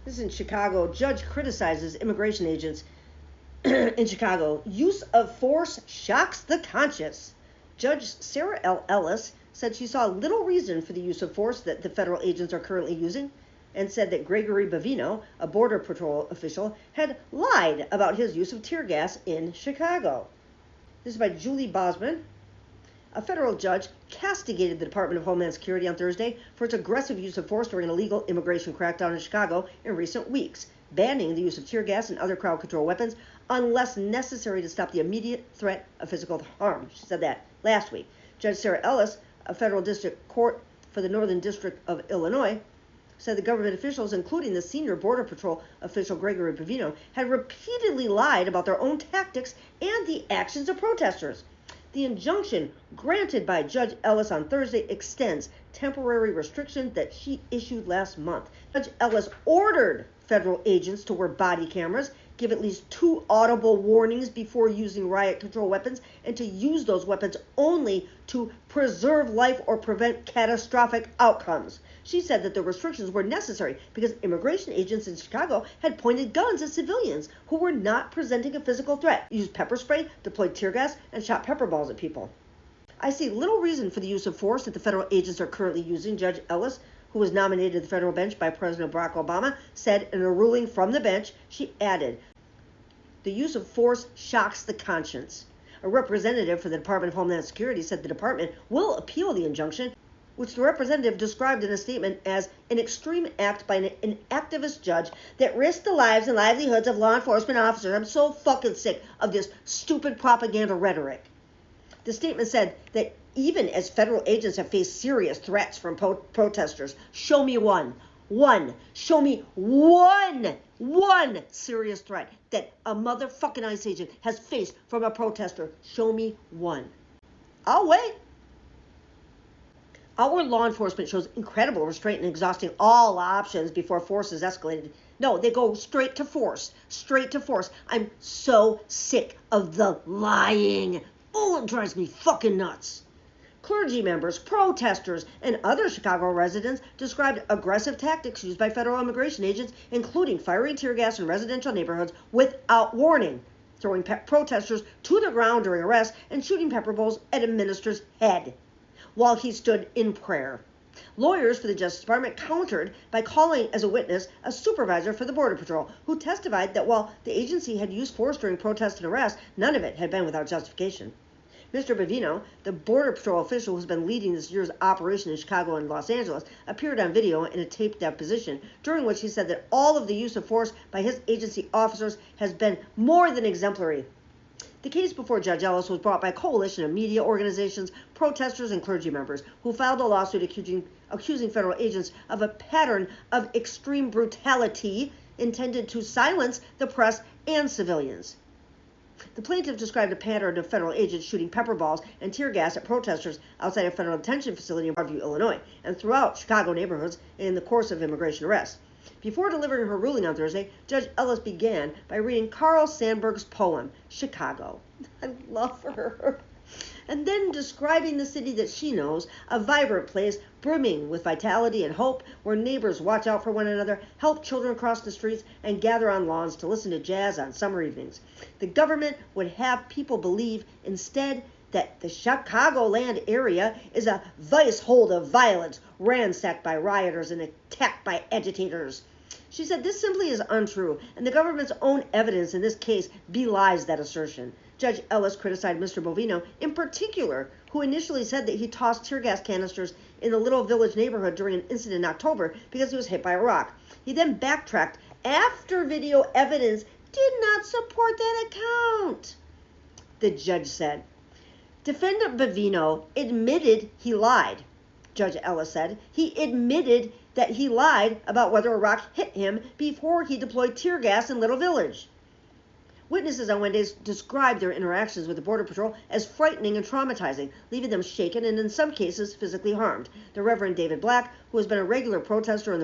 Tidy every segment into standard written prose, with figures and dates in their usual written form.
This is in Chicago. Judge criticizes immigration agents in Chicago. Use of force shocks the conscience. Judge Sarah L. Ellis said she saw little reason for the use of force that the federal agents are currently using, and said that Gregory Bavino, a Border Patrol official, had lied about his use of tear gas in Chicago. This is by Julie Bosman. A federal judge castigated the Department of Homeland Security on Thursday for its aggressive use of force during an illegal immigration crackdown in Chicago in recent weeks, banning the use of tear gas and other crowd control weapons unless necessary to stop the immediate threat of physical harm. She said that last week. Judge Sarah Ellis, a federal district court for the Northern District of Illinois, said the government officials, including the senior Border Patrol official Gregory Bavino, had repeatedly lied about their own tactics and the actions of protesters. The injunction granted by Judge Ellis on Thursday extends temporary restrictions that she issued last month. Judge Ellis ordered federal agents to wear body cameras, give at least 2 audible warnings before using riot control weapons, and to use those weapons only to preserve life or prevent catastrophic outcomes. She said that the restrictions were necessary because immigration agents in Chicago had pointed guns at civilians who were not presenting a physical threat, used pepper spray, deployed tear gas, and shot pepper balls at people. I see little reason for the use of force that the federal agents are currently using, Judge Ellis, who was nominated to the federal bench by President Barack Obama, said in a ruling from the bench. She added, "The use of force shocks the conscience." A representative for the Department of Homeland Security said the department will appeal the injunction, which the representative described in a statement as an extreme act by an activist judge that risked the lives and livelihoods of law enforcement officers. I'm so fucking sick of this stupid propaganda rhetoric. The statement said that even as federal agents have faced serious threats from protesters, show me one, show me one serious threat that a motherfucking ICE agent has faced from a protester. Show me one. I'll wait. Our law enforcement shows incredible restraint in exhausting all options before force is escalated. No, they go straight to force. I'm so sick of the lying. Oh, it drives me fucking nuts. Clergy members, protesters, and other Chicago residents described aggressive tactics used by federal immigration agents, including firing tear gas in residential neighborhoods without warning, throwing protesters to the ground during arrests, and shooting pepper balls at a minister's head while he stood in prayer. Lawyers for the Justice Department countered by calling as a witness a supervisor for the Border Patrol, who testified that while the agency had used force during protests and arrests, none of it had been without justification. Mr. Bavino, the Border Patrol official who's been leading this year's operation in Chicago and Los Angeles, appeared on video in a taped deposition, during which he said that all of the use of force by his agency officers has been more than exemplary. The case before Judge Ellis was brought by a coalition of media organizations, protesters, and clergy members who filed a lawsuit accusing federal agents of a pattern of extreme brutality intended to silence the press and civilians. The plaintiff described a pattern of federal agents shooting pepper balls and tear gas at protesters outside a federal detention facility in Broadview, Illinois, and throughout Chicago neighborhoods in the course of immigration arrests. Before delivering her ruling on Thursday, Judge Ellis began by reading Carl Sandburg's poem, Chicago. I love her. And then describing the city that she knows, a vibrant place brimming with vitality and hope, where neighbors watch out for one another, help children cross the streets, and gather on lawns to listen to jazz on summer evenings. The government would have people believe instead that the Chicagoland area is a vice hold of violence, ransacked by rioters and attacked by agitators. She said this simply is untrue, and the government's own evidence in this case belies that assertion. Judge Ellis criticized Mr. Bovino in particular, who initially said that he tossed tear gas canisters in the Little Village neighborhood during an incident in October because he was hit by a rock. He then backtracked after video evidence did not support that account. The judge said, "Defendant Bovino admitted he lied," Judge Ellis said. "He admitted that he lied about whether a rock hit him before he deployed tear gas in Little Village." Witnesses on Wednesday described their interactions with the Border Patrol as frightening and traumatizing, leaving them shaken and in some cases physically harmed. The Reverend David Black, who has been a regular protester at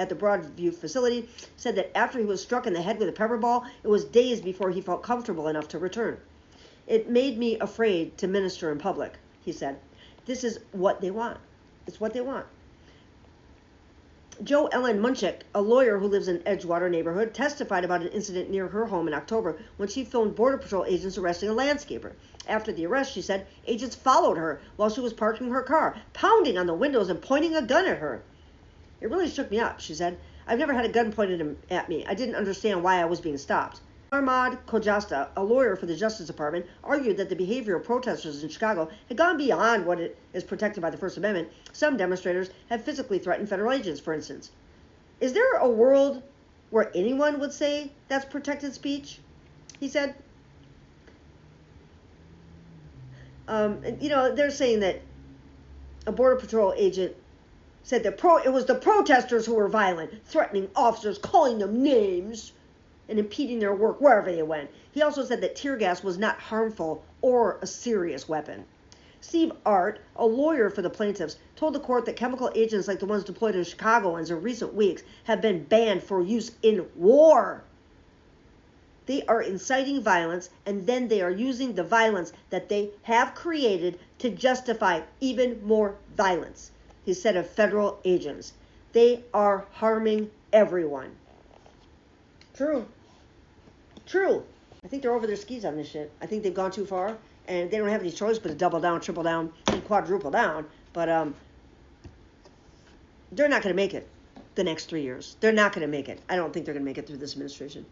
the Broadview facility, said that after he was struck in the head with a pepper ball, it was days before he felt comfortable enough to return. "It made me afraid to minister in public," he said. This is what they want. It's what they want. Jo Ellen Munchak, a lawyer who lives in Edgewater neighborhood, testified about an incident near her home in October when she filmed Border Patrol agents arresting a landscaper. After the arrest, she said, agents followed her while she was parking her car, pounding on the windows and pointing a gun at her. It really shook me up, she said. I've never had a gun pointed at me. I didn't understand why I was being stopped. Armad Kojasta, a lawyer for the Justice Department, argued that the behavior of protesters in Chicago had gone beyond what is protected by the First Amendment. Some demonstrators have physically threatened federal agents, for instance. Is there a world where anyone would say that's protected speech? He said. They're saying that a Border Patrol agent said that it was the protesters who were violent, threatening officers, calling them names, and impeding their work wherever they went. He also said that tear gas was not harmful or a serious weapon. Steve Art, a lawyer for the plaintiffs, told the court that chemical agents like the ones deployed in Chicagoans in recent weeks have been banned for use in war. They are inciting violence, and then they are using the violence that they have created to justify even more violence. He said of federal agents, they are harming everyone. True. I think they're over their skis on this shit. I think they've gone too far, and they don't have any choice but to double down, triple down, and quadruple down. But they're not going to make it the next 3 years. They're not going to make it. I don't think they're going to make it through this administration.